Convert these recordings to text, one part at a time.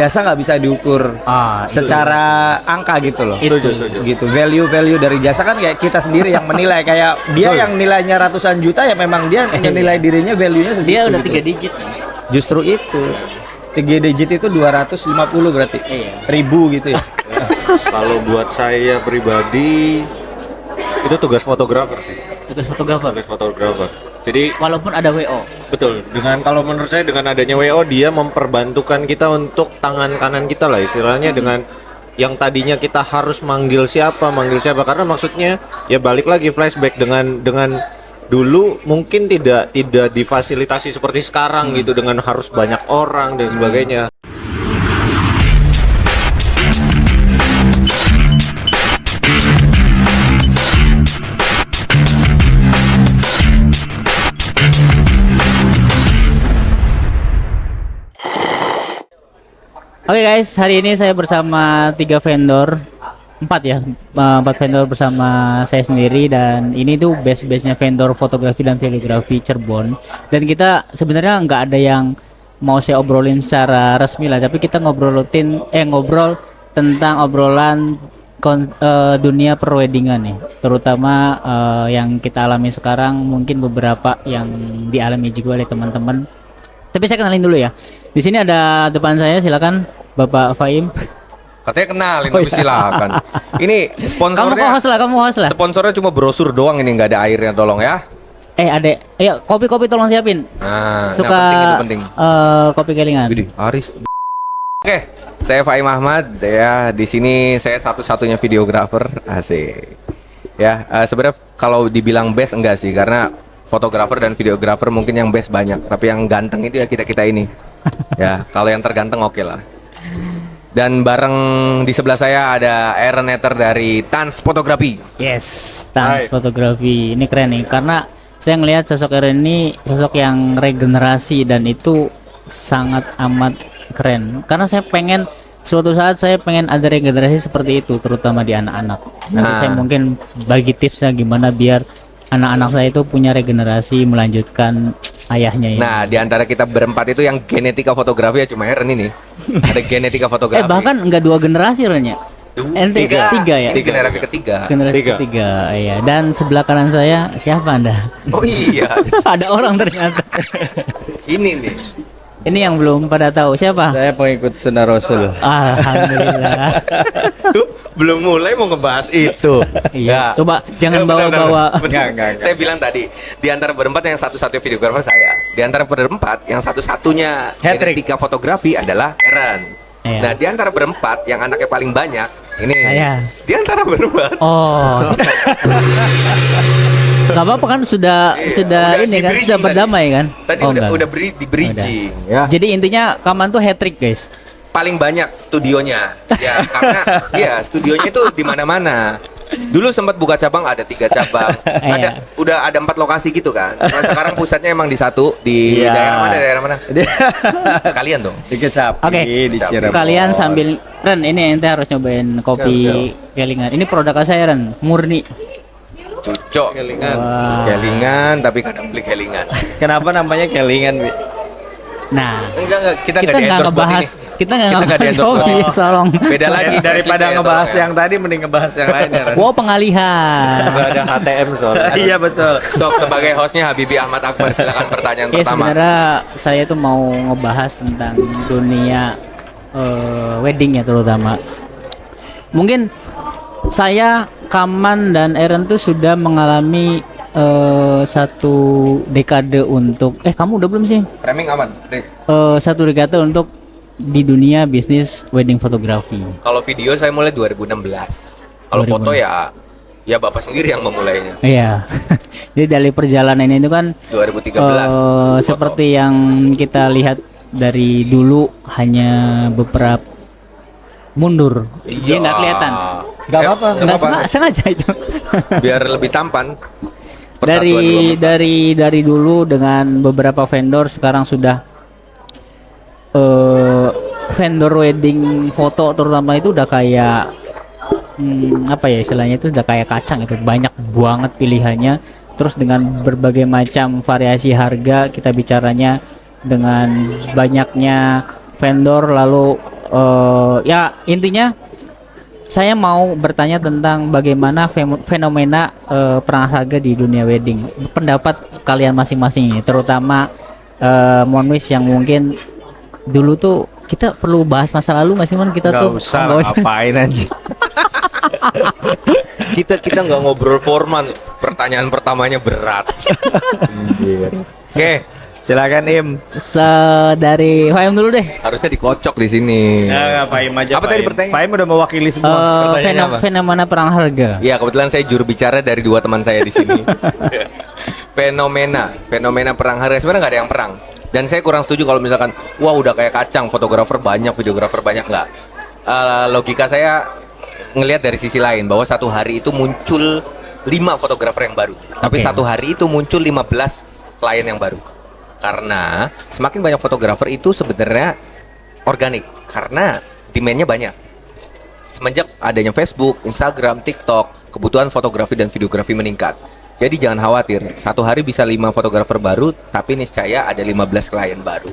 Jasa nggak bisa diukur secara angka gitu loh. Setuju. Gitu. Value dari jasa kan kayak kita sendiri yang menilai, kayak dia yang nilainya ratusan juta ya memang dia menilai dirinya value-nya segitu. Dia udah gitu. 3 digit. Justru itu 3 digit itu 250 berarti. Ribu gitu ya. Kalau buat saya pribadi itu tugas fotografer sih. Tugas fotografer. Tugas fotografer. Jadi Walaupun ada WO. betul, kalau menurut saya dengan adanya WO dia memperbantukan kita untuk tangan kanan kita lah istilahnya, dengan yang tadinya kita harus manggil siapa karena maksudnya ya balik lagi flashback dengan dulu mungkin tidak difasilitasi seperti sekarang gitu dengan harus banyak orang dan sebagainya. Oke guys, hari ini saya bersama 3 vendor, 4 vendor bersama saya sendiri, dan ini tuh base-nya vendor fotografi dan videografi Cirebon. Dan kita sebenarnya nggak ada yang mau saya obrolin secara resmi lah, tapi kita ngobrol tentang obrolan dunia perweddingan nih, terutama yang kita alami sekarang, mungkin beberapa yang dialami juga oleh teman-teman. Tapi saya kenalin dulu ya. Di sini ada depan saya, silakan Bapak Faim. Katanya kenalin tapi silakan. Ini sponsornya. Kamu host lah. Sponsornya cuma brosur doang, ini nggak ada airnya, tolong ya. Adek, ayo kopi tolong siapin. Nah, Suka itu penting. Kopi kelingan. Widih, Aris. Oke, saya Faim Ahmad ya. Di sini saya satu-satunya videografer, asik. Ya, sebenarnya kalau dibilang best enggak sih, karena fotografer dan videografer mungkin yang best banyak, tapi yang ganteng itu ya kita ini. Ya, kalau yang terganteng oke lah. Dan bareng di sebelah saya ada Aaron Netter dari Tans Fotografi. Yes, Tans Fotografi. Ini keren nih, karena saya ngelihat sosok Aaron ini sosok yang regenerasi, dan itu sangat amat keren. Karena suatu saat saya pengen ada regenerasi seperti itu, terutama di anak-anak. Nanti saya mungkin bagi tipsnya gimana biar anak-anak saya itu punya regenerasi melanjutkan ayahnya ini. Nah, di antara kita berempat itu yang genetika fotografi ya cuma Aaron ini. Ada genetika fotografi. Bahkan enggak 2 generasi Ren ya. Tiga ya. Ini generasi ketiga. Ketiga, iya. Dan sebelah kanan saya siapa Anda? Oh iya. Ada orang ternyata. Ini nih. Ini yang belum pada tahu siapa? Saya pengikut Sunnah Rasul. Alhamdulillah. Tuh, belum mulai mau ngebahas itu. Iya. Coba jangan bawa-bawa. Enggak. Saya bilang tadi, di antara berempat yang satu-satunya videografer saya. Di antara berempat yang satu-satunya genetika fotografi adalah Aaron. Iya. Nah, di antara berempat yang anaknya paling banyak ini. Saya. Di antara berempat. Oh. Gak apa-apa kan, sudah ini kan sudah berdamai kan? Tadi udah di bridging ya. Jadi intinya Kaman tuh hat-trick guys. Paling banyak studionya. Ya, karena studionya itu di mana-mana. Dulu sempat buka cabang, ada 3 cabang. Udah ada 4 lokasi gitu kan. Nah, sekarang pusatnya emang di daerah mana? Sekalian dong. Oke. Kalian sambil Ren, ini ente harus nyobain kopi kelingan. Ini produk saya Ren, murni. Cocok kelingan, tapi kadang beli kelingan. Kenapa namanya kelingan, Bi? Nah, kita nggak ngebahas kopi, tolong. Beda lagi daripada ngebahas yang tadi, mending ngebahas yang lain ya. Wow, pengalihan. Nggak ada HTM soalnya. Iya betul. Sok, sebagai hostnya Habibie Ahmad Akbar, silakan pertanyaan pertama. Sebenarnya saya tuh mau ngebahas tentang dunia wedding ya, terutama. Mungkin saya, Kaman dan Aaron tuh sudah mengalami 1 dekade untuk kamu udah belum sih? Framing aman. 1 dekade untuk di dunia bisnis wedding fotografi. Kalau video saya mulai 2016. Kalau foto ya Bapak sendiri yang memulainya. Iya. Jadi dari perjalanan ini kan 2013. Seperti yang kita lihat dari dulu, hanya beberapa mundur. Dia nggak kelihatan. Gak apa-apa. Nggak sengaja itu. Biar lebih tampan. Dari dulu dengan beberapa vendor, sekarang sudah vendor wedding foto terutama itu udah kayak apa ya istilahnya, itu udah kayak kacang, itu banyak banget pilihannya. Terus dengan berbagai macam variasi harga, kita bicaranya dengan banyaknya vendor, lalu Ya intinya saya mau bertanya tentang bagaimana fenomena perang harga di dunia wedding. Pendapat kalian masing-masing ini, terutama Monwis yang mungkin dulu tuh kita perlu bahas masa lalu nggak sih Mon? Kita Nggak tuh usah, nggak usah. ngapain aja. Kita nggak ngobrol formal. Pertanyaan pertamanya berat. Oke, Silakan Im. Dari HM dulu deh. harusnya dikocok di sini. Ya, Faim aja. Apa tadi Faim. pertanyaan? Faim udah mewakili semua. Pertanyaannya apa? Fenomena perang harga. Ya, kebetulan saya juru bicara dari 2 teman saya di sini. fenomena perang harga, sebenarnya nggak ada yang perang. Dan saya kurang setuju kalau misalkan, wah udah kayak kacang, fotografer banyak, videografer banyak, nggak. Logika saya ngelihat dari sisi lain bahwa satu hari itu muncul 5 fotografer yang baru, tapi Oke. satu hari itu muncul 15 klien yang baru. Karena semakin banyak fotografer itu sebenarnya organik, karena demand-nya banyak. Semenjak adanya Facebook, Instagram, TikTok, kebutuhan fotografi dan videografi meningkat. Jadi jangan khawatir, satu hari bisa 5 fotografer baru, tapi niscaya ada 15 klien baru.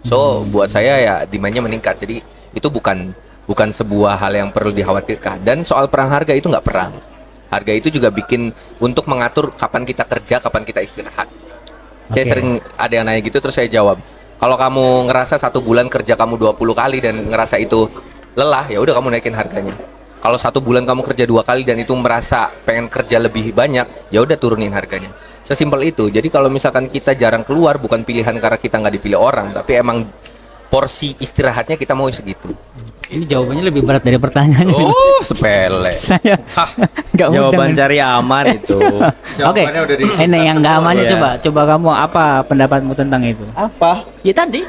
So, buat saya ya demand-nya meningkat. Jadi itu bukan sebuah hal yang perlu dikhawatirkan. Dan soal perang harga itu nggak perang. Harga itu juga bikin untuk mengatur kapan kita kerja, kapan kita istirahat. Saya Oke. sering ada yang nanya gitu, terus saya jawab, kalau kamu ngerasa 1 bulan kerja kamu 20 kali dan ngerasa itu lelah, ya udah kamu naikin harganya. Kalau 1 bulan kamu kerja 2 kali dan itu merasa pengen kerja lebih banyak, ya udah turunin harganya. Sesimpel itu. Jadi kalau misalkan kita jarang keluar, bukan pilihan karena kita nggak dipilih orang, tapi emang porsi istirahatnya kita mau segitu. Ini jawabannya lebih berat dari pertanyaannya. Oh, sepele. Saya nggak Jawaban mudah. cari aman itu. Oke, Jawabannya udah disingkat ini yang nggak semua, amannya ya. coba kamu apa pendapatmu tentang itu? Apa? Ya tadi,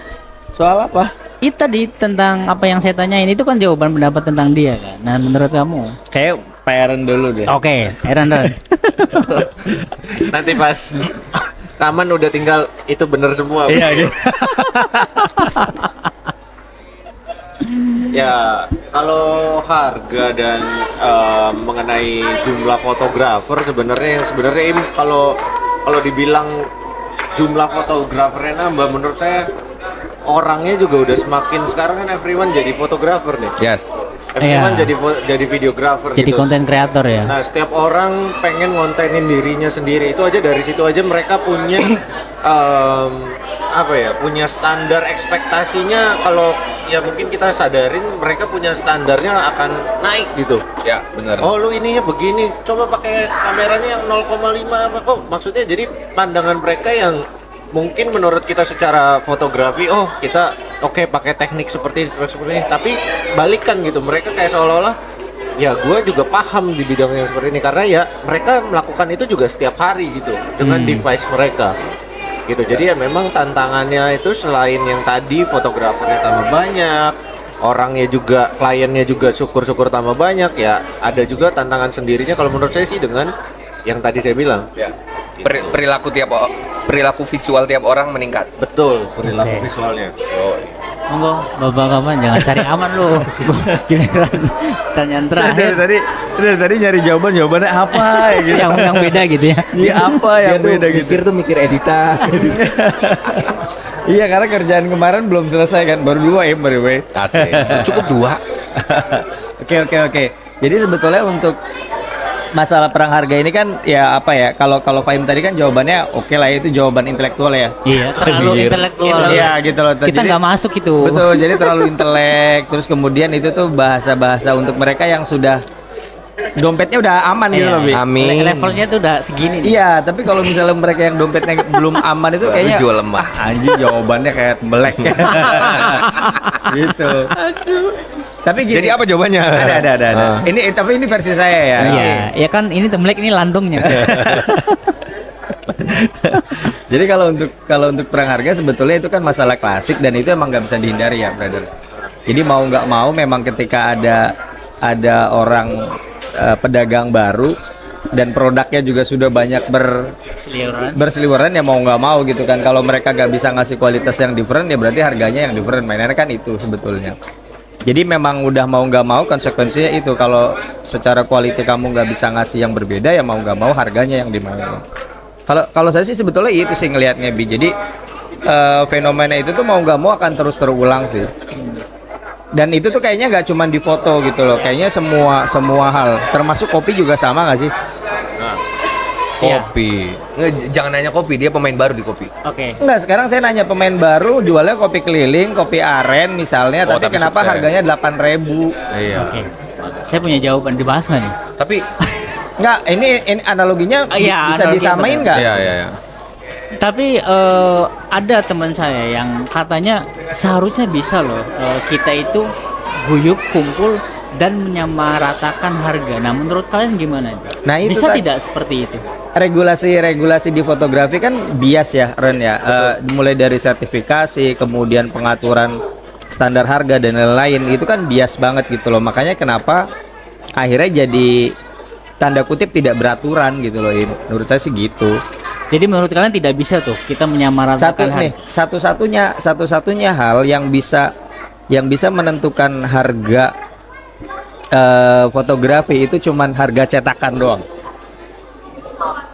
Soal apa? itu tadi tentang apa yang saya tanyain itu kan jawaban pendapat tentang dia kan. Nah menurut kamu? Kayak parent dulu deh. Oke, Eren. Nanti pas Kaman udah tinggal itu bener semua. Iya gitu. Ya, kalau harga dan mengenai jumlah fotografer sebenarnya Im, kalau dibilang jumlah fotografernya nambah, menurut saya orangnya juga udah semakin, sekarang kan everyone jadi fotografer nih. Yes. Everyone Iya. jadi videografer Jadi gitu. konten kreator ya. Nah, setiap orang pengen ngontenin dirinya sendiri. Itu aja, dari situ aja mereka punya punya standar ekspektasinya. Kalau ya mungkin kita sadarin mereka punya standarnya akan naik gitu. Ya, benar. Oh, lu ininya begini, coba pakai kameranya yang 0,5 apa kok? Maksudnya jadi pandangan mereka yang mungkin menurut kita secara fotografi, oh kita oke pakai teknik seperti ini, tapi balikan gitu, mereka kayak seolah-olah ya gue juga paham di bidang yang seperti ini, karena ya mereka melakukan itu juga setiap hari gitu dengan device mereka gitu. Jadi ya memang tantangannya itu selain yang tadi fotografernya tambah banyak, orangnya juga, kliennya juga syukur-syukur tambah banyak, ya ada juga tantangan sendirinya kalau menurut saya sih dengan yang tadi saya bilang. Ya. Perilaku visual tiap orang meningkat. Betul, perilaku Oke. visualnya. Oh. Monggo, Bapak Kaman jangan cari aman lu. Giliran pertanyaan terakhir Dari tadi nyari jawabannya apa ya gitu. yang beda gitu ya. Iya apa yang beda gitu. tuh mikir editan. Iya karena kerjaan kemarin belum selesai kan, baru 2 by the way. Asik. Cukup 2. Oke. Jadi sebetulnya untuk masalah perang harga ini kan ya apa ya, kalau Faim tadi kan jawabannya oke lah, itu jawaban intelektual ya. Iya, terlalu Anjir. intelektual. Iya gitu loh. Kita Jadi- nggak masuk itu. Betul, jadi terlalu intelek. Terus kemudian itu tuh bahasa-bahasa untuk mereka yang sudah dompetnya udah aman gitu Iya. loh, Bi. Amin. Levelnya tuh udah segini. nih. Iya, tapi kalau misalnya mereka yang dompetnya belum aman itu Baru kayaknya jual emas. anjing jawabannya kayak melek. Gitu. Tapi gini. Jadi apa jawabannya? Ada. Ah. Tapi ini versi saya ya. Iya, ya kan ini temblek, ini landungnya. Jadi kalau untuk perang harga sebetulnya itu kan masalah klasik dan itu emang nggak bisa dihindari ya, brother. Jadi mau nggak mau memang ketika ada orang pedagang baru dan produknya juga sudah banyak Seliuran. berseliweran, ya mau nggak mau gitu kan. Kalau mereka nggak bisa ngasih kualitas yang different, ya berarti harganya yang different. Mainannya kan itu sebetulnya. Jadi memang udah mau nggak mau konsekuensinya itu, kalau secara quality kamu nggak bisa ngasih yang berbeda, ya mau nggak mau harganya yang dimau. Kalau saya sih sebetulnya itu sih ngelihatnya, Bi. Jadi fenomena itu tuh mau nggak mau akan terus terulang sih. Dan itu tuh kayaknya nggak cuma di foto gitu loh, kayaknya semua hal, termasuk kopi juga sama nggak sih? Kopi. Jangan nanya kopi, dia pemain baru di kopi. Oke. Enggak, sekarang saya nanya pemain baru jualnya kopi keliling, kopi aren misalnya, Oh, tapi tapi kenapa sukses. harganya 8.000? Iya. Oke. Saya punya jawaban, dibahas nggak nih? Tapi Enggak, ini analoginya Iya, bisa analoginya disamain benar. nggak? iya. Tapi ada teman saya yang katanya seharusnya bisa loh kita itu guyup kumpul dan menyamaratakan harga. Nah, menurut kalian gimana? Nah, itu bisa kan- tidak seperti itu? Regulasi di fotografi kan bias ya, Ren ya. Mulai dari sertifikasi, kemudian pengaturan standar harga dan lain-lain itu kan bias banget gitu loh. Makanya kenapa akhirnya jadi tanda kutip tidak beraturan gitu loh. Menurut saya sih gitu. Jadi menurut kalian tidak bisa tuh kita menyamaratakan Satu-satunya hal yang bisa menentukan harga fotografi itu cuman harga cetakan doang.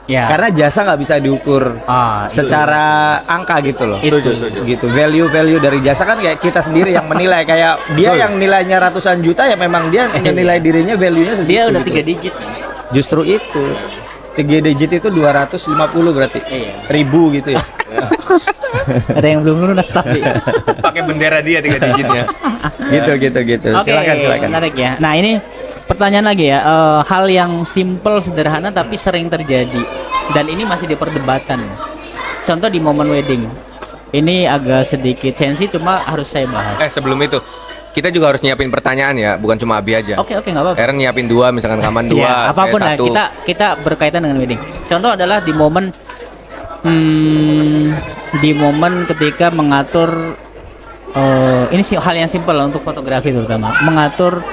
Ya. Karena jasa nggak bisa diukur Itu. secara angka gitu loh. Setuju. Gitu. Value dari jasa kan kayak kita sendiri yang menilai, kayak dia yang nilainya ratusan juta ya memang dia menilai dirinya value-nya segitu. Dia udah gitu. 3 digit. Justru itu 3 digit itu 250 berarti. Iya. Ribu gitu ya. Ada yang belum lunas tapi. Pakai bendera dia 3 digitnya. gitu. Oke, Silakan. menarik ya. Nah, ini pertanyaan lagi ya. Hal yang simple, sederhana tapi sering terjadi dan ini masih diperdebatkan. Contoh di momen wedding. Ini agak sedikit sensi, cuma harus saya bahas. Sebelum itu kita juga harus nyiapin pertanyaan ya, bukan cuma Abi aja. Oke, nggak apa-apa. Eren nyiapin 2, misalkan Kaman 2, Iya, apapun lah, saya 1. kita berkaitan dengan wedding. Contoh adalah di momen ketika mengatur ini sih hal yang simpel untuk fotografi terutama mengatur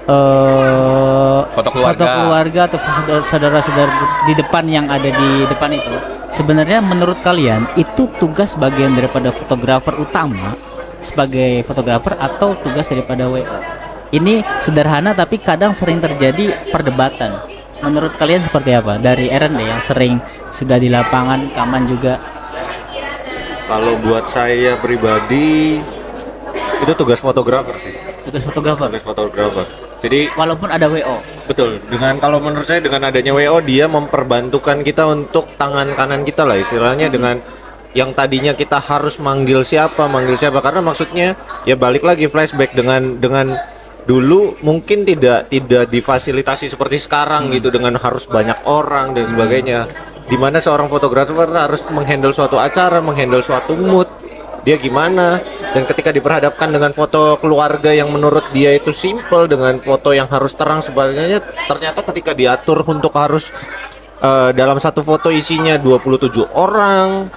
Foto keluarga. atau saudara-saudara di depan yang ada di depan itu. Sebenarnya menurut kalian itu tugas bagian daripada fotografer utama sebagai fotografer atau tugas daripada WO? Ini sederhana tapi kadang sering terjadi perdebatan. Menurut kalian seperti apa? Dari Eren deh yang sering sudah di lapangan, Kaman juga. Kalau buat saya pribadi itu tugas fotografer sih. Tugas fotografer. Tugas fotografer. Jadi Walaupun ada WO. betul, kalau menurut saya dengan adanya WO dia memperbantukan kita untuk tangan kanan kita lah istilahnya, dengan yang tadinya kita harus manggil siapa karena maksudnya ya balik lagi flashback dengan dulu mungkin tidak difasilitasi seperti sekarang gitu dengan harus banyak orang dan sebagainya, dimana seorang fotografer harus menghandle suatu acara, menghandle suatu mood dia gimana, dan ketika diperhadapkan dengan foto keluarga yang menurut dia itu simple dengan foto yang harus terang sebagainya, ternyata ketika diatur untuk harus dalam satu foto isinya 27 orang,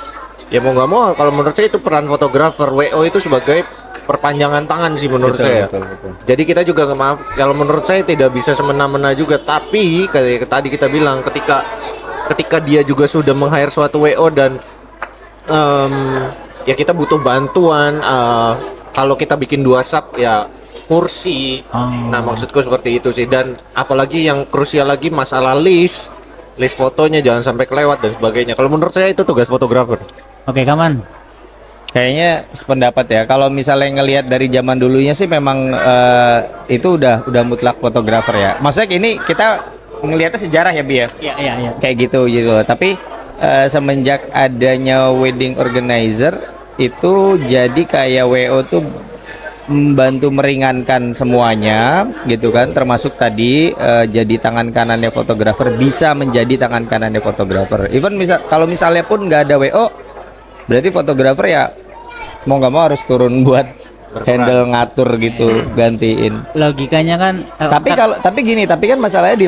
ya mau nggak mau kalau menurut saya itu peran fotografer. WO itu sebagai perpanjangan tangan sih menurut saya. Betul. Jadi kita juga nggak, maaf kalau menurut saya tidak bisa semena-mena juga, tapi kayak tadi kita bilang ketika dia juga sudah meng-hire suatu WO dan ya kita butuh bantuan, kalau kita bikin 2 sub ya kursi. Nah maksudku seperti itu sih, dan apalagi yang krusial lagi masalah list fotonya jangan sampai kelewat dan sebagainya. Kalau menurut saya itu tugas fotografer. Oke, Kaman. Kayaknya sependapat ya. Kalau misalnya ngelihat dari zaman dulunya sih memang itu udah mutlak fotografer ya. Maksudnya ini kita ngelihatnya sejarah ya, Bi ya. Iya. Kayak gitu. Tapi semenjak adanya wedding organizer itu jadi kayak WO tuh membantu meringankan semuanya gitu kan, termasuk tadi jadi tangan kanannya fotografer, bisa menjadi tangan kanannya fotografer. Even kalau misalnya pun nggak ada WO, berarti fotografer ya mau nggak mau harus turun buat handle ngatur gitu, gantiin. Logikanya kan Tapi kan masalahnya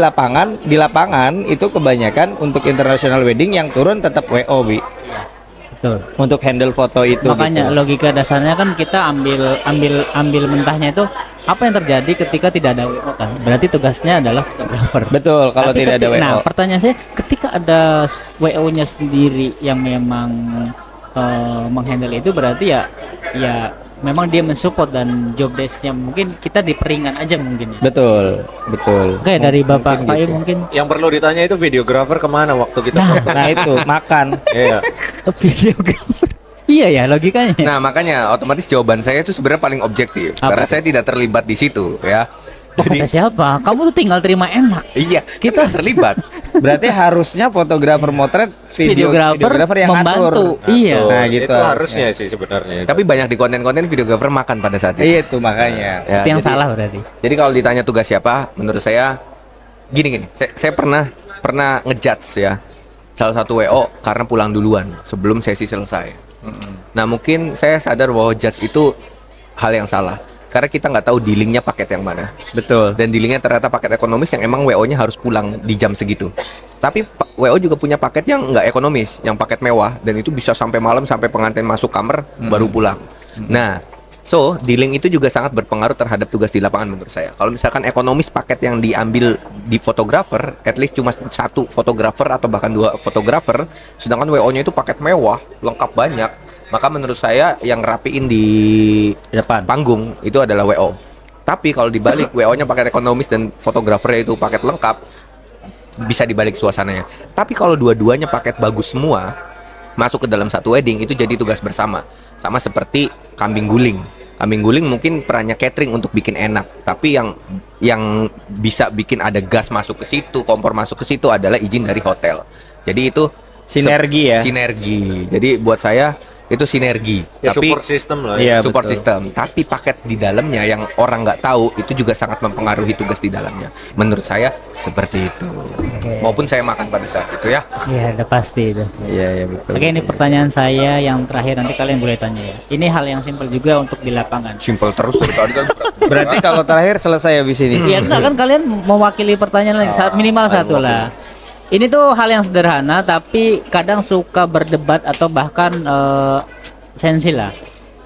di lapangan itu kebanyakan untuk international wedding yang turun tetap WO, Bi. betul. Untuk handle foto itu. Makanya gitu. logika dasarnya kan kita ambil mentahnya itu apa yang terjadi ketika tidak ada WO kan. Berarti tugasnya adalah fotografer. Betul, kalau Tapi tidak ada WO. Nah, pertanyaan saya ketika ada WO-nya sendiri yang memang menghandle itu, berarti ya memang dia mensupport dan job desk-nya mungkin kita diperingan aja mungkin. Betul. Oke, dari Bapak Fai gitu. mungkin Yang perlu ditanya itu videografer kemana waktu kita foto? Nah itu makan. Iya. videographer. Iya ya logikanya. Nah, makanya otomatis jawaban saya itu sebenarnya paling objektif Apa karena tuh? saya tidak terlibat di situ ya. Oh, kata siapa? Kamu tuh tinggal terima enak. Iya, kita terlibat. Berarti harusnya fotografer motret, videografer yang membantu. ngatur. Iya. Nah, gitu itu harusnya sih sebenarnya. Tapi banyak di konten-konten videografer makan pada saat itu. Iya itu makanya. Ya, Itu yang jadi- salah berarti. Jadi kalau ditanya tugas siapa, menurut saya gini. Saya pernah ngejudge ya salah satu WO karena pulang duluan sebelum sesi selesai. Nah, mungkin saya sadar bahwa judge itu hal yang salah karena kita nggak tahu dealingnya paket yang mana. Betul. Dan dealingnya ternyata paket ekonomis yang emang WO-nya harus pulang di jam segitu. Tapi WO juga punya paket yang nggak ekonomis, yang paket mewah dan itu bisa sampai malam sampai pengantin masuk kamar baru pulang. Nah, so dealing itu juga sangat berpengaruh terhadap tugas di lapangan menurut saya. Kalau misalkan ekonomis paket yang diambil di fotografer, at least cuma satu fotografer atau bahkan dua fotografer, sedangkan WO-nya itu paket mewah, lengkap banyak, maka menurut saya yang rapiin di Depan. panggung itu adalah WO. Tapi kalau dibalik WO-nya paket ekonomis dan fotografernya itu paket lengkap, bisa dibalik suasananya. Tapi kalau dua-duanya paket bagus semua, masuk ke dalam satu wedding itu jadi tugas bersama. Sama seperti kambing guling. Kambing guling mungkin perannya catering untuk bikin enak, tapi yang bisa bikin ada gas masuk ke situ, kompor masuk ke situ adalah izin dari hotel. Jadi itu Sinergi ya. Sinergi. Jadi buat saya itu sinergi. Ya, Tapi support system lah. Iya, support betul. system. Tapi paket di dalamnya yang orang nggak tahu itu juga sangat mempengaruhi tugas di dalamnya. Menurut saya seperti itu. Maupun saya makan pada saat itu ya. Iya, udah pasti itu. Iya, iya betul. Oke, ini pertanyaan saya yang terakhir, nanti kalian boleh tanya ya. Ini hal yang simpel juga untuk di lapangan. Simple terus dari tadi kan. Berarti kalau terakhir selesai habis ini. Iya, enggak kan kalian mewakili pertanyaan lagi, minimal satu lah. Ini tuh hal yang sederhana tapi kadang suka berdebat atau bahkan sensi lah.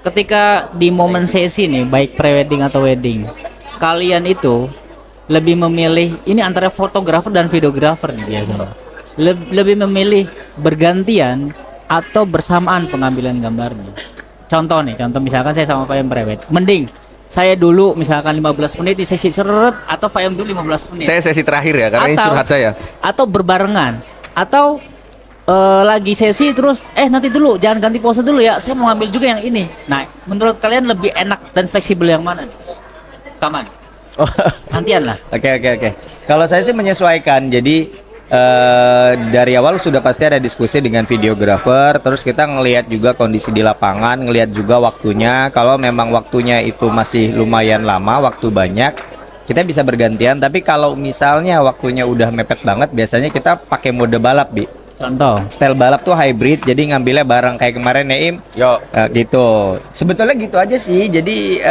Ketika di momen sesi nih, baik prewedding atau wedding, kalian itu lebih memilih ini antara fotografer dan videografer nih biasanya. Lebih memilih bergantian atau bersamaan pengambilan gambarnya. Contoh misalkan saya sama Pak prewed. Mending saya dulu misalkan 15 menit di sesi seret atau Fayam dulu 15 menit. Saya sesi terakhir ya karena ini curhat saya. Atau berbarengan atau lagi sesi terus nanti dulu jangan ganti pose dulu ya, saya mau ambil juga yang ini. Nah, menurut kalian lebih enak dan fleksibel yang mana nih? Kaman? Gantian lah. Oke. Kalau saya sih menyesuaikan. Jadi dari awal sudah pasti ada diskusi dengan videografer. Terus kita ngelihat juga kondisi di lapangan, ngelihat juga waktunya. Kalau memang waktunya itu masih lumayan lama, waktu banyak, kita bisa bergantian. Tapi kalau misalnya waktunya udah mepet banget, biasanya kita pakai mode balap, Bi. Contoh. Style balap tuh hybrid, jadi ngambilnya bareng kayak kemarin ya Im. Yo. Gitu. Sebetulnya gitu aja sih. Jadi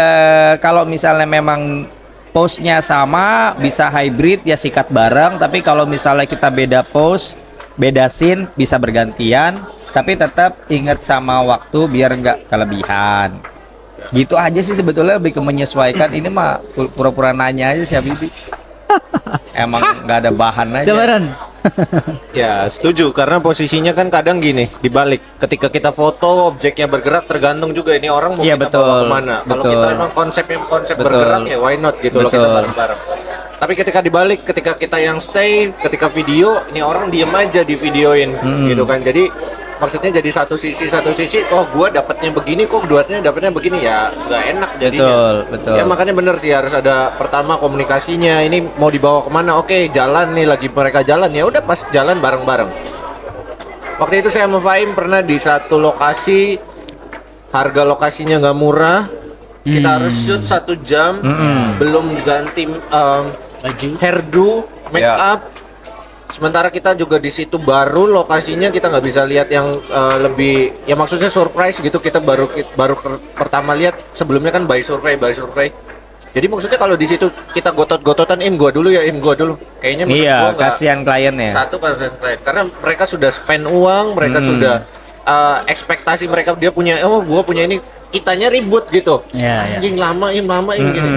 kalau misalnya memang pose-nya sama, bisa hybrid ya sikat bareng. Tapi kalau misalnya kita beda pose, beda scene, bisa bergantian. Tapi tetap ingat sama waktu biar nggak kelebihan. Gitu aja sih sebetulnya, lebih ke menyesuaikan. Ini mah pura-pura nanya aja sih Habibie. Emang nggak ada bahan aja. Coba Ren. Ya, setuju karena posisinya kan kadang gini, dibalik. Ketika kita foto, objeknya bergerak tergantung juga ini orang mau Iya, kita betul. bawa kemana. Kalau Betul. kita emang konsepnya konsep Betul. bergerak ya why not gitu loh, kita Betul. bareng-bareng. Tapi ketika dibalik, ketika kita yang stay, ketika video, ini orang diem aja di videoin gitu kan. Jadi maksudnya jadi satu sisi, oh gua dapatnya begini, kok duatnya dapatnya begini, ya nggak enak jadinya. Betul. Ya makanya bener sih harus ada pertama komunikasinya. Ini mau dibawa kemana? Oke, jalan nih, lagi mereka jalan ya udah pas jalan bareng-bareng. Waktu itu saya sama Faim pernah di satu lokasi, harga lokasinya nggak murah. Kita harus shoot 1 jam, belum ganti Baju. hairdo, make up. Sementara kita juga di situ baru lokasinya, kita nggak bisa lihat yang lebih, ya maksudnya surprise gitu. Kita baru pertama lihat, sebelumnya kan by survey. Jadi maksudnya kalau di situ kita gotot-gototan, gua dulu ya, gua dulu. Kayaknya menurut Iya, gua nggak- kasihan kliennya. satu kasihan klien, karena mereka sudah spend uang, mereka sudah ekspektasi mereka, dia punya, gua punya ini, kitanya ribut gitu. Iya. Anjing lamain gini.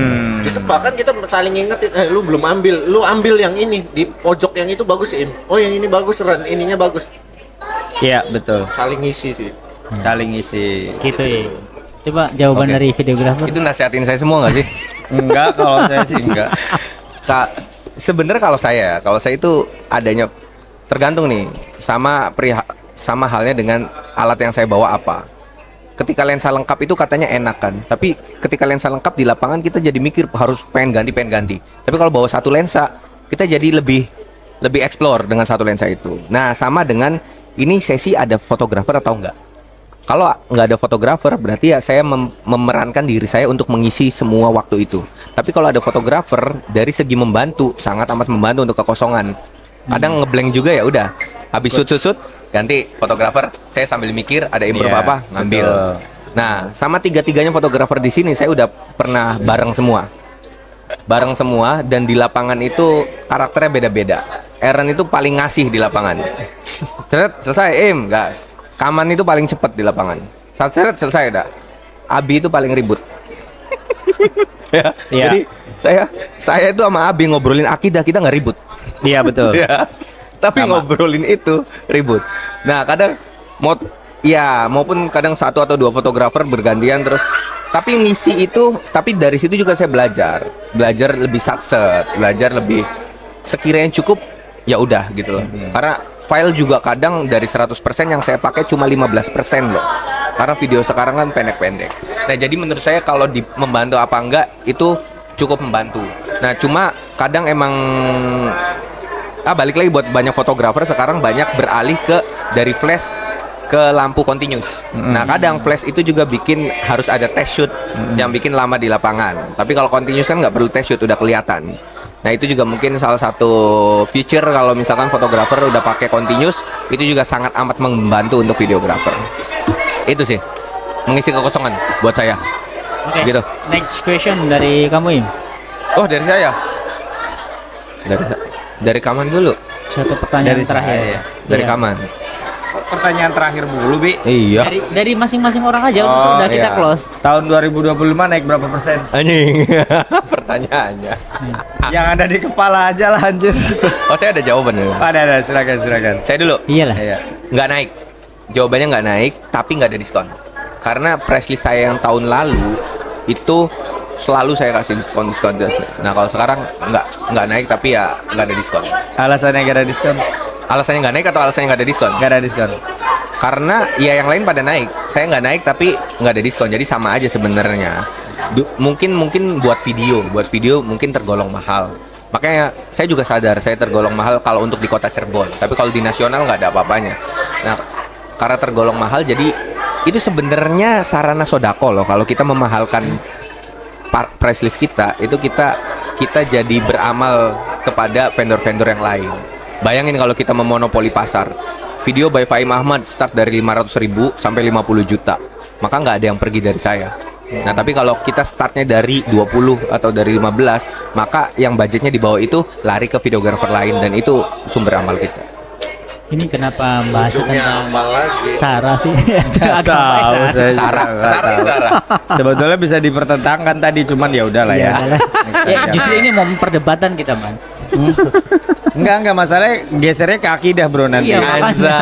Justru bahkan kita saling ingetin, lu belum ambil, lu ambil yang ini di pojok yang itu bagus Im. Oh yang ini bagus Ren, ininya bagus. Iya, betul. Saling ngisi sih. Saling isi. Gitu ya. Coba jawaban Oke. dari videografer. Itu nasihatin saya semua nggak sih? Enggak, kalau saya sih enggak. Sebenarnya kalau saya itu adanya tergantung nih sama halnya dengan alat yang saya bawa apa. ketika lensa lengkap itu katanya enak kan, tapi ketika lensa lengkap di lapangan kita jadi mikir harus pengen ganti. Tapi kalau bawa satu lensa, kita jadi lebih explore dengan satu lensa itu. Nah, sama dengan ini sesi ada fotografer atau enggak. Kalau nggak ada fotografer, berarti ya saya memerankan diri saya untuk mengisi semua waktu itu. Tapi kalau ada fotografer, dari segi membantu, sangat amat membantu untuk kekosongan. Kadang ngeblank juga ya udah, habis shoot, ganti fotografer, saya sambil mikir ada improve Iya, apa, ngambil. betul. Nah, sama tiga-tiganya fotografer di sini saya udah pernah bareng semua. Dan di lapangan itu karakternya beda-beda. Aaron itu paling ngasih di lapangan. Selesai, gas. Kaman itu paling cepat di lapangan. Selesai dah. Abi itu paling ribut. Ya, Iya. Jadi saya itu sama Abi ngobrolin akidah, kita nggak ribut. Iya betul. Ya. Tapi Sama. ngobrolin itu ribut. Nah, kadang maupun kadang satu atau dua fotografer bergantian terus. Tapi ngisi itu, tapi dari situ juga saya belajar lebih satset, belajar lebih sekiranya cukup, ya udah gitu loh. Karena file juga kadang dari 100% yang saya pakai cuma 15% loh. Karena video sekarang kan pendek-pendek. Nah, jadi menurut saya kalau membantu apa enggak itu cukup membantu. Nah, cuma kadang emang balik lagi buat banyak fotografer sekarang banyak beralih dari flash ke lampu continuous. Nah, kadang flash itu juga harus ada test shoot yang bikin lama di lapangan. Tapi kalau continuous kan nggak perlu test shoot, udah kelihatan. Nah, itu juga mungkin salah satu feature kalau misalkan fotografer udah pakai continuous, itu juga sangat amat membantu untuk videografer. Itu sih mengisi kekosongan buat saya. Oke. Gitu. Next question dari kamu, Im. Oh, dari saya. Dari Kaman dulu. Satu pertanyaan Dari terakhir. saya. Dari Iya. Kaman. Pertanyaan terakhir dulu, Bi. Iya. Dari masing-masing orang aja terus udah kita iya. close. Tahun 2025 naik berapa persen? Anjing. Pertanyaannya. Yang ada di kepala aja lah anjir. Oh, saya ada jawaban ya. Ada, silakan. Saya dulu. Iyalah. Iya. Nggak naik. Jawabannya nggak naik, tapi nggak ada diskon. Karena press list saya yang tahun lalu itu selalu saya kasih diskon. Nah, kalau sekarang nggak naik, tapi ya nggak ada diskon. Alasannya gak ada diskon? Alasannya nggak naik atau alasannya nggak ada diskon? Gak ada diskon. Karena ya yang lain pada naik, saya nggak naik tapi nggak ada diskon, jadi sama aja sebenarnya. Mungkin buat video mungkin tergolong mahal. Makanya saya juga sadar saya tergolong mahal kalau untuk di kota Cirebon, tapi kalau di nasional nggak ada apa-apanya. Nah, karena tergolong mahal, jadi itu sebenarnya sarana sodako loh. Kalau kita memahalkan price list kita, itu kita jadi beramal kepada vendor-vendor yang lain. Bayangin kalau kita memonopoli pasar. Video by Faim Ahmad start dari 500.000 sampai 50 juta. Maka nggak ada yang pergi dari saya. Nah, tapi kalau kita startnya dari 20 atau dari 15, maka yang budgetnya di bawah itu lari ke videografer lain, dan itu sumber amal kita. Ini kenapa bahas tentang amal lagi. Sarah sih? Gak tahu saya. Sarah. Sebetulnya bisa dipertentangkan tadi, cuman ya udahlah ya. Udahlah. Ya, justru ini mau perdebatan kita, Man. Enggak masalahnya gesernya ke akidah bro nanti. Iya, makanya.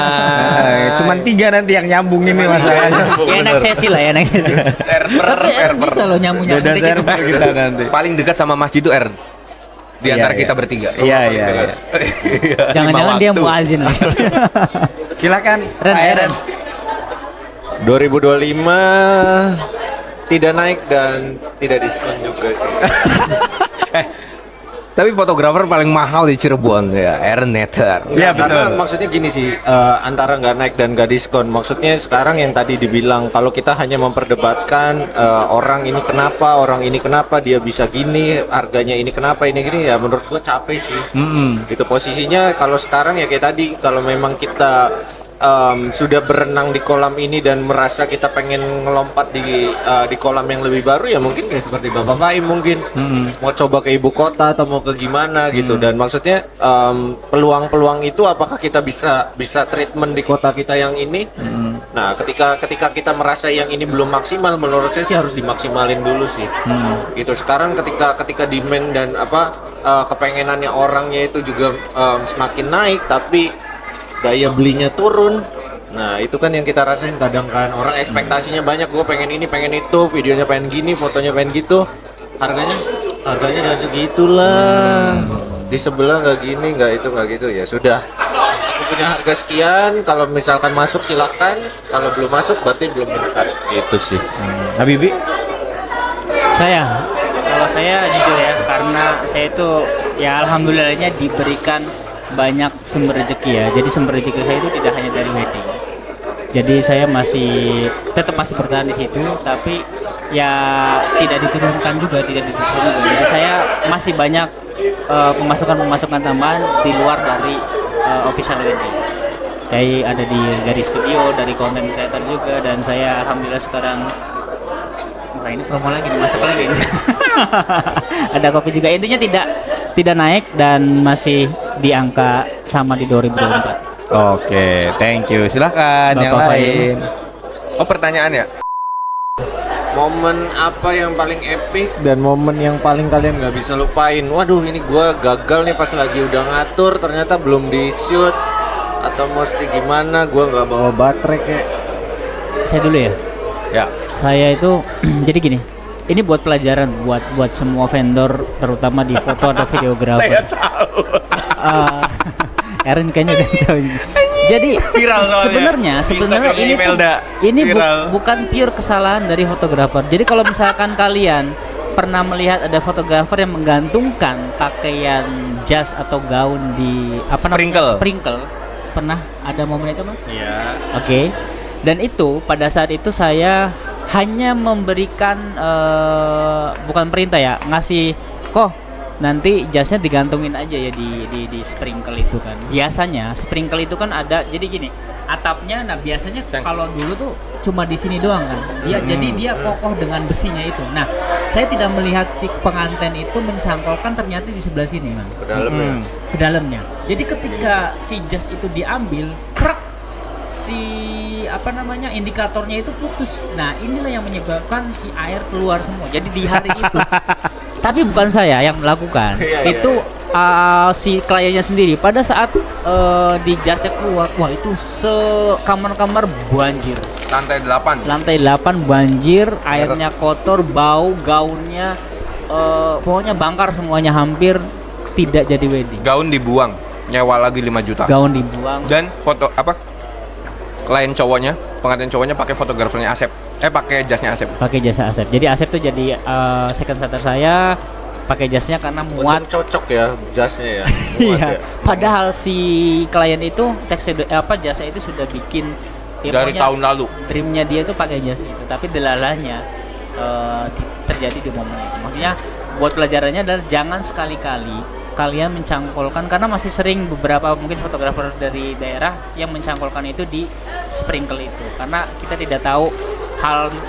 Cuman 3 nanti yang nyambung ini masalahnya. Ya naik sesi lah ya, naik sesi. Tapi bisa loh nyambung Beda server kita nanti. Paling dekat sama masjid itu di antara Iya. kita bertiga. Iya. Jangan-jangan dia muazin lah. Silakan. Ren, Pak Eren. 2025 tidak naik dan tidak diskon juga sih. Tapi fotografer paling mahal di Cirebon ya, Aaron Netter. Iya, Karena betul. maksudnya gini sih, antara nggak naik dan nggak diskon. Maksudnya sekarang yang tadi dibilang, kalau kita hanya memperdebatkan orang ini kenapa dia bisa gini, harganya ini kenapa ini gini, ya menurut gua capek sih. Itu posisinya kalau sekarang ya kayak tadi, kalau memang kita sudah berenang di kolam ini dan merasa kita pengen ngelompat di kolam yang lebih baru, ya mungkin kayak seperti Bapak Faim mungkin mau coba ke ibu kota atau mau ke gimana gitu. Dan maksudnya peluang-peluang itu apakah kita bisa treatment di kota kita yang ini. Nah, ketika kita merasa yang ini belum maksimal, menurut saya sih harus dimaksimalin dulu sih. Gitu. Sekarang ketika demand dan kepengenannya orangnya itu juga semakin naik, tapi daya belinya turun. Nah, itu kan yang kita rasain kadang kan. Orang ekspektasinya banyak, gue pengen ini, pengen itu, videonya pengen gini, fotonya pengen gitu. Harganya dan segitulah. Di sebelah nggak gini, nggak itu, nggak gitu. Ya sudah. punya harga sekian, kalau misalkan masuk silahkan, kalau belum masuk berarti belum berkat. Itu sih. Habibi? Kalau saya jujur ya, karena saya itu ya alhamdulillahnya diberikan banyak sumber rezeki ya. Jadi sumber rezeki saya itu tidak hanya dari wedding. Jadi saya tetap masih bertahan di situ, tapi ya tidak diturunkan juga, tidak diturunkan juga. Jadi saya masih banyak pemasukan tambahan di luar dari official wedding. Kayak ada dari studio, dari content creator juga, dan saya alhamdulillah sekarang ini promo lagi nih, masuk lagi nih. Ada kopi juga. Intinya tidak naik dan masih di angka sama di 2024. Oke, thank you. Silahkan yang Bapak lain. Oh, pertanyaan ya? Momen apa yang paling epic dan momen yang paling kalian nggak bisa lupain? Waduh, ini gua gagal nih pas lagi udah ngatur, ternyata belum di shoot atau mesti gimana? Gua nggak bawa baterai kayak. Saya dulu ya. Ya. Saya itu jadi gini. Ini buat pelajaran buat semua vendor, terutama di foto atau videografer. Saya tahu. Aaron kayaknya udah tahu. Jadi Viral soalnya. sebenarnya Di Instagram ini tuh, Imelda. ini Viral. bukan pure kesalahan dari fotografer. Jadi kalau misalkan kalian pernah melihat ada fotografer yang menggantungkan pakaian jas atau gaun di sprinkle, pernah ada momen itu Mas? Iya. Oke. Dan itu pada saat itu saya hanya memberikan bukan perintah ya, ngasih kok nanti jasnya digantungin aja ya di sprinkle itu kan. Biasanya sprinkle itu kan ada, jadi gini, atapnya, nah biasanya kalau dulu tuh cuma di sini doang kan. Jadi dia kokoh dengan besinya itu. Nah, saya tidak melihat si pengantin itu mencangkolkan ternyata di sebelah sini, Bang. Ke dalamnya. Ke dalamnya. Jadi ketika si jas itu diambil, krak, si indikatornya itu putus. Nah, inilah yang menyebabkan si air keluar semua. Jadi di hari itu tapi bukan saya yang melakukan. Itu si kliennya sendiri. Pada saat di jasnya keluar, wah itu kamar-kamar banjir. Lantai 8 banjir, airnya kotor, bau, gaunnya pokoknya bangkar semuanya, hampir tidak jadi wedding. Gaun dibuang, nyewa lagi 5 juta. Gaun dibuang. Dan foto klien cowoknya, pengantin cowoknya pakai fotografernya Asep. Pakai jasnya Asep. Pakai jasa Asep. Jadi Asep tuh jadi second setter saya, pakai jasnya karena muat. Untung cocok ya jasnya ya. Muat Iya. ya. Padahal si klien itu jasa itu sudah bikin ya, Dari pokoknya tahun lalu. Dreamnya dia tuh pakai jasa itu, tapi delalanya terjadi di momen itu. Maksudnya buat pelajarannya adalah jangan sekali-kali kalian mencangkolkan, karena masih sering beberapa mungkin fotografer dari daerah yang mencangkolkan itu di sprinkle itu, karena kita tidak tahu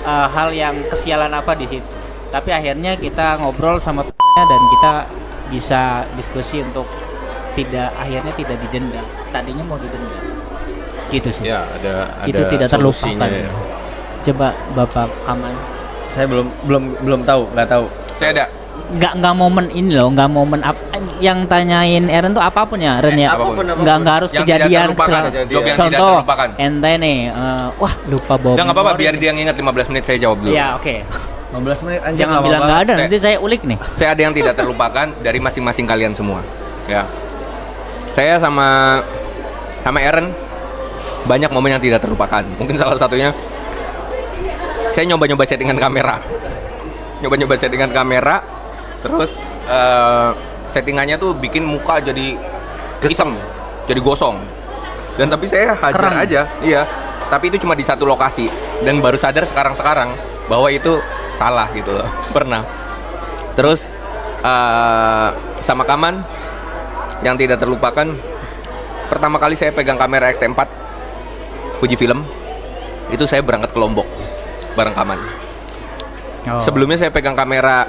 hal yang kesialan apa di situ. Tapi akhirnya kita ngobrol sama dan kita bisa diskusi untuk akhirnya tidak didenda. Tadinya mau didenda. Gitu sih. Ya, ada Itu tidak terlupakan. ya. Coba Bapak Kaman. Saya belum tahu, nggak tahu. Saya ada. Nggak momen ini loh, nggak momen yang tanyain Eren tuh apapun ya, Ren ya. Apapun. Nggak harus Yang kejadian. tidak terlupakan, kejadian. job yang tidak Contoh, terlupakan. ente nih, wah lupa bawa. Udah nggak apa-apa, memori biar nih. dia nginget 15 menit saya jawab dulu. Ya oke. 15 menit anjir. Jangan lama bilang nggak banget. ada, nanti saya ulik nih. Saya ada yang tidak terlupakan dari masing-masing kalian semua. Ya. Saya sama Eren banyak momen yang tidak terlupakan. Mungkin salah satunya saya nyoba-nyoba settingan kamera. Terus settingannya tuh bikin muka jadi hitam, jadi gosong. Dan tapi saya hajar Keren. aja, iya. Tapi itu cuma di satu lokasi dan baru sadar sekarang bahwa itu salah gitu loh. Pernah. Terus sama Kaman yang tidak terlupakan, pertama kali saya pegang kamera X-T4 Fujifilm itu saya berangkat ke Lombok bareng Kaman. Oh. Sebelumnya saya pegang kamera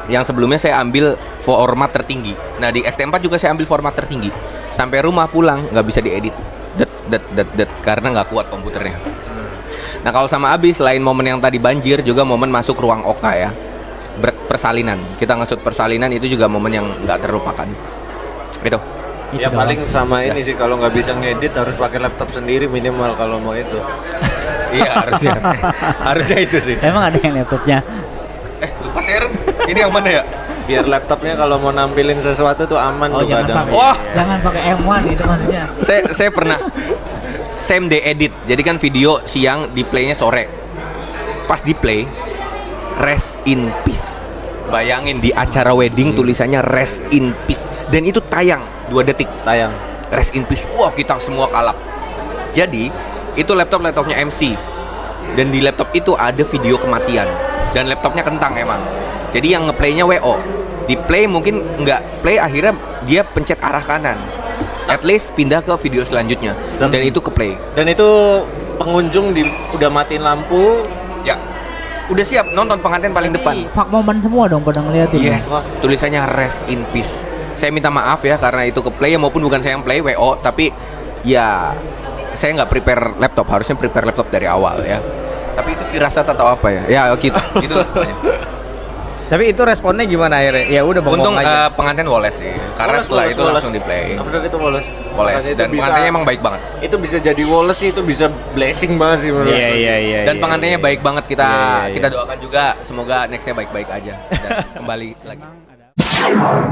yang sebelumnya saya ambil format tertinggi. Nah di X-T4 juga saya ambil format tertinggi. Sampai rumah pulang nggak bisa diedit, karena nggak kuat komputernya. Nah kalau sama Abi, selain momen yang tadi banjir, juga momen masuk ruang Oka ya, persalinan. Kita ngesut persalinan itu juga momen yang nggak terlupakan. Gitu. Itu Ya doang. paling sama ini sih, kalau nggak bisa ngedit harus pakai laptop sendiri minimal kalau mau itu. Iya harusnya itu sih. Emang ada yang laptopnya? Lupa share. Ini yang mana ya? biar laptopnya kalau mau nampilin sesuatu tuh aman Oh, tuh jangan kadang. pakai. Wah. Jangan pakai M1 itu maksudnya. Saya pernah same day edit. Jadi kan video siang di playnya sore. Pas di play rest in peace. Bayangin di acara wedding tulisannya rest in peace dan itu tayang 2 detik. Tayang. Rest in peace. Wah, kita semua kalap. Jadi, itu laptopnya MC. Dan di laptop itu ada video kematian. Dan laptopnya kentang emang. Jadi yang ngeplaynya WO. Di play mungkin nggak play, akhirnya dia pencet arah kanan. At least pindah ke video selanjutnya. Dan itu ke play. Dan itu pengunjung udah matiin lampu. Ya. Udah siap nonton pengantin paling depan. Fuck moment semua dong pada ngeliatin. Yes. Tulisannya rest in peace. Saya minta maaf ya karena itu ke play, maupun bukan saya yang play WO, tapi ya saya nggak prepare laptop, harusnya prepare laptop dari awal ya. Tapi itu firasat atau apa ya? Ya gitu, gitulah pokoknya. Tapi itu responnya gimana akhirnya? Ya udah bengong Untung aja. pengantin woles sih, karena setelah itu langsung di play. After itu woles. Woles. Makanya itu Dan bisa- pengantinnya emang baik banget. Itu bisa jadi woles sih, itu bisa blessing banget sih menurut. Iya. Dan pengantinnya baik banget, kita Iya. kita doakan juga semoga nextnya baik-baik aja dan kembali lagi. Memang ada.